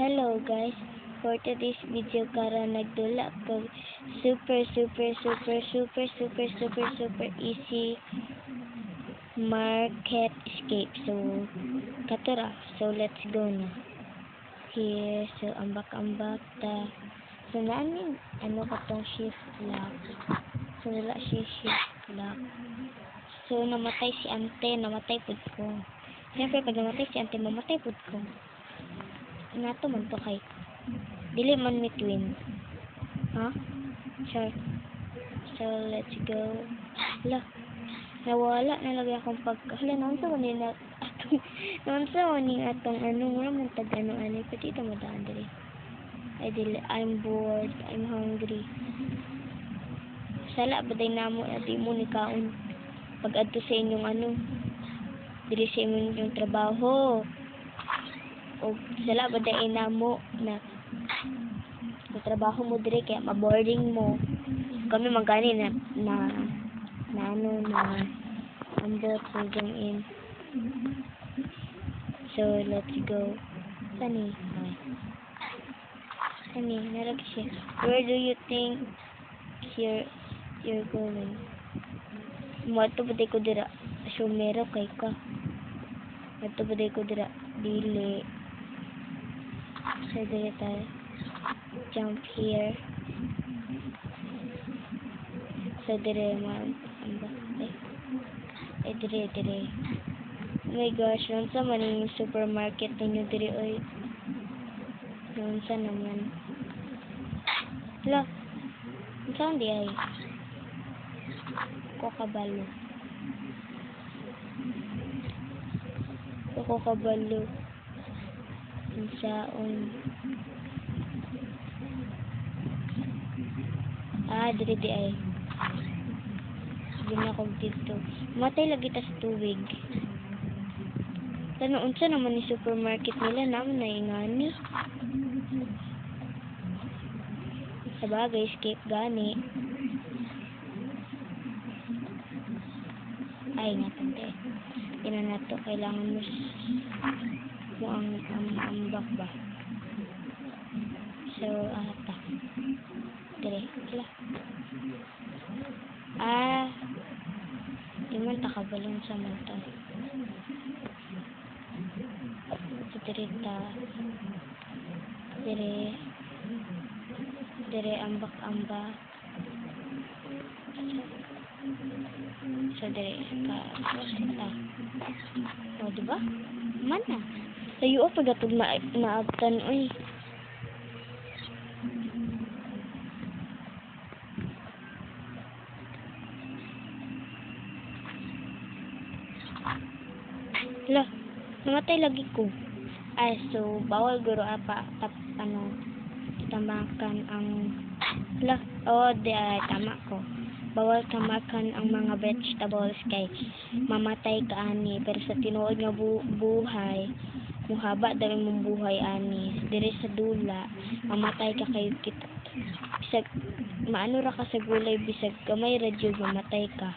Hello guys, for today's video karon nagdula ko super easy market escape. So katura, so let's go na. Here, so ambak-ambak ta. So naanin ano katong shift lock. So wala siya shift lock. So namatay si ante, namatay pud ko. Siyempre pag namatay si ante, mamatay pud ko. Nato man to kay dili man mi twin. Sure. So let's go. Hala, nawala na lagi akong pagka. Hala, naman sa manin na atong naman sa manin atong wala man tag ano pati ito madaan dili. Ay dili, I'm bored, I'm hungry. Sala baday namo na di mo ni kaon pag adto sa inyong dili sa inyong trabaho. O sala ba dahil namo na trabaho mo dire kaya maboarding mo kami magani na ambot hanggang in. So let's go. Sani narag siya. Where do you think you're going? Mato ba ko dira sumero kay ka. Mato ba ko dira dili. So there tayo. Jump here. So dire dire. Oh my gosh, nonsa man yung supermarket ninyo dire oy. Nonsa naman. Hala. Saan di ay? Kokabalo. Saon. Diri di ay. Sige na kong dito. Matay lagi ta sa tuwig. Tano, unsa naman ni supermarket nila naman na ingani. Sabagay, escape gani. Ay, nga tante. Ina na to, kailangan mo ang ambak ba. So, ata. Dire, wala. Di man takabalon sa mata. Dirita. Dire, ambak-ambak. So, dire, o, diba? Mana? Sayo, pagatod maabtan, oy. Hala, namatay lagi ko. So, bawal guro tamakan ang tama ko. Bawal tamakan ang mga vegetables kay mamatay ka ani. Pero sa tinuod nga buhay, muhaba daw mong buhay ani. Dire sa dula, mamatay ka kay kita. Bisag maano ra ka sa gulay, bisag gamay ra jud mamatay ka.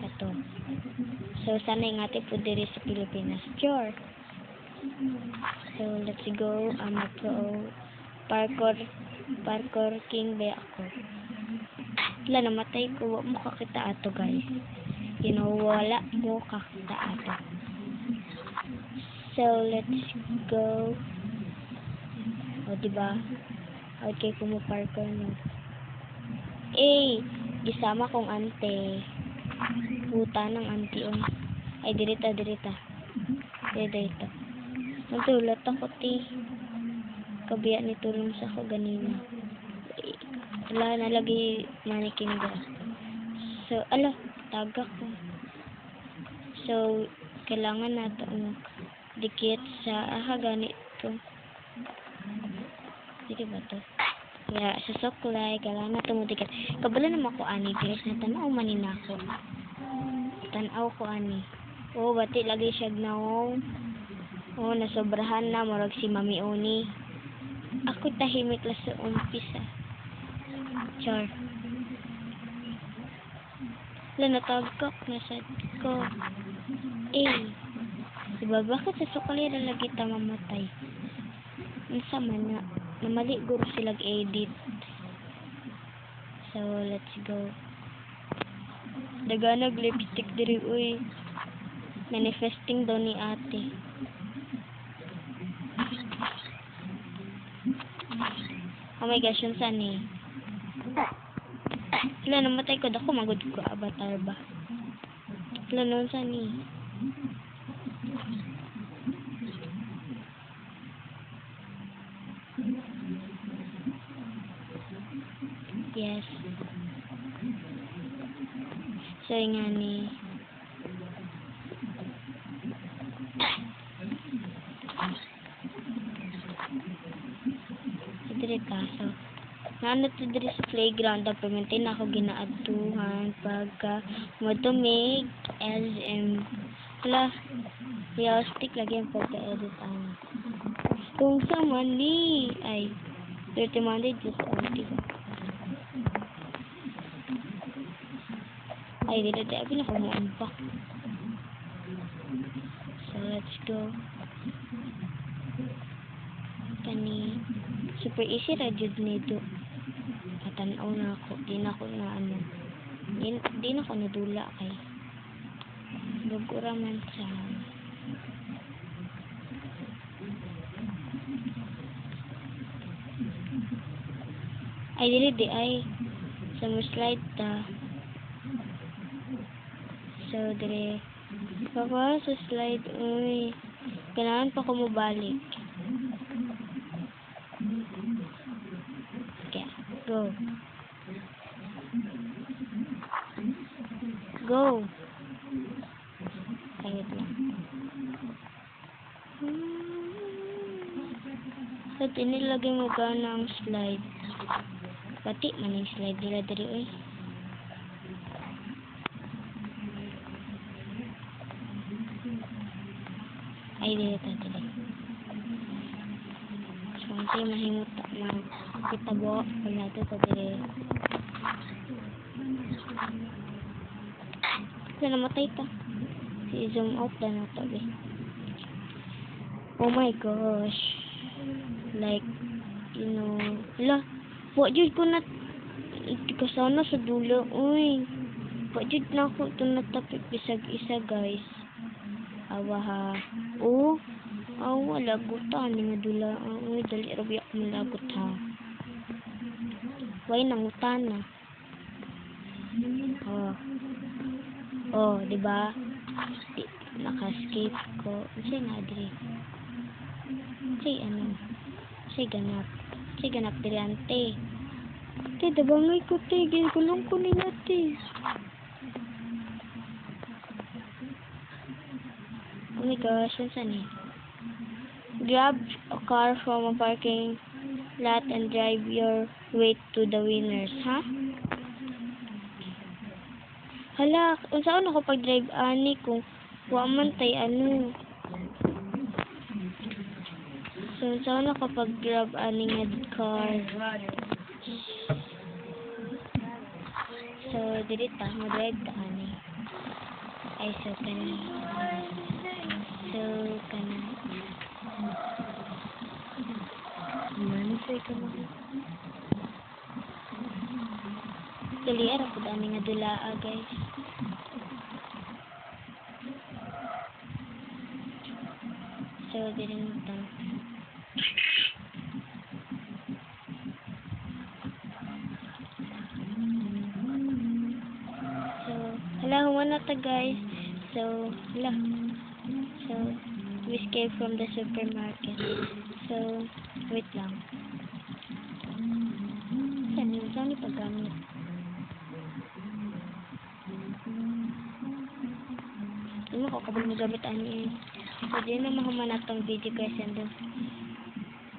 Kato. So, sana yung ate po diri sa Pilipinas. Sure. So, let's go. I'm a pro parkour king ba ako. Wala, namatay ko. Wala mo kakita ato, guys. Wala mo kakita ato. So, let's go. O, diba? Okay, parkour no. Gisama kong ante. Puta ng ante on. Ay, dirita. Dito. Nadulat ako, kabiya ni tulong sa ko ganina. Wala na lagi manikin ba. So, taga ko. So, kailangan nato dikit sa ganito. Dito ba to? Kaya, sa suklay, kailangan nato mo dikit. Kabala naman ko ani, guys, na tanaw manin ako. Tanaw ko ani. Bati lagi siya gnaw. Nasobrahan na, marag si Mami Oni. Ako tahimik lang sa umpisa. Char. Natagkak na sad ko. Diba, bakit sa sukalira lagi ta mamatay? Unsa man na, namali guro silag edit. So, let's go. Daganag lipstick diri, uy. Manifesting daw ni ate. Oh my gosh, yun saan eh. Wala, namatay ko. Dako, magod ko. Avatar ba? Wala, nun saan eh. Yes. So, nga ni. Dire ka. So, naano to dire sa playground. Pamintin ako ginaadtuhan pagka matumig SM. Wala. Realistic lagi ang pagka-edit ang. Kung sa mali. Ay. 30 Monday just diba? Ay, dito tayo pinakamuampak. So, let's go. Kani, super easy ra jud nito. Katanaw na ako. Di na ako na ano. Di na ako nadula kay. Lugura man sa... Ay, dili di ay. Sa mo slide ta. So, dire. Papa, sa slide, uy. Kailangan pa ko mabalik. Okay, go. Go. Ayun lang. So, tinilagay mo gana ang slide. Pati man yung slide nila dari, uy. Ay, dito, dito. So, hindi mahimot na kitabo. Pag natin ito, dito. So, namatay ta. Si-zoom out na ito, eh. Oh my gosh. Like, you know. Hala, wak jud ko na kasana sa dulo. Uy. Wak jud na ako ito natapik bisag isa, guys. Awa ha. Oh. Awa, lagot ha. Hindi nga dula. Uy, dali rabi ako malagot ha. Way nangutan na. Oh. Oh, diba? Naka-skip ko. Kasi nga, diri. Say, ano? Say, ganap. Say, ganap, diri, ante. Te, dabangay ko, te. Gulong ko nila, te. Oh my gosh, yun saan eh? Grab a car from a parking lot and drive your way to the winners, ha? Hala, unsaon ako pag-drive ani kung wa man tay ano. So, unsaon ako pag-grab ani nga car. So, dili ta mag-drive ta ani. Ay, so kani. So, kana. Manisay ka mo. Dali ara pud ani nga dulaa, guys. So, dili mo ta. So, hala, huwag na ta, guys. So, hala. So, we escape from the supermarket. So, wait lang. Saan yung paggamit? Ano ko, kabal mo gamit ani eh. So, di na mahuman natong video, guys. And then,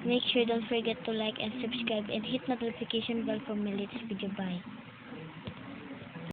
make sure don't forget to like and subscribe and hit notification bell for my latest video. Bye.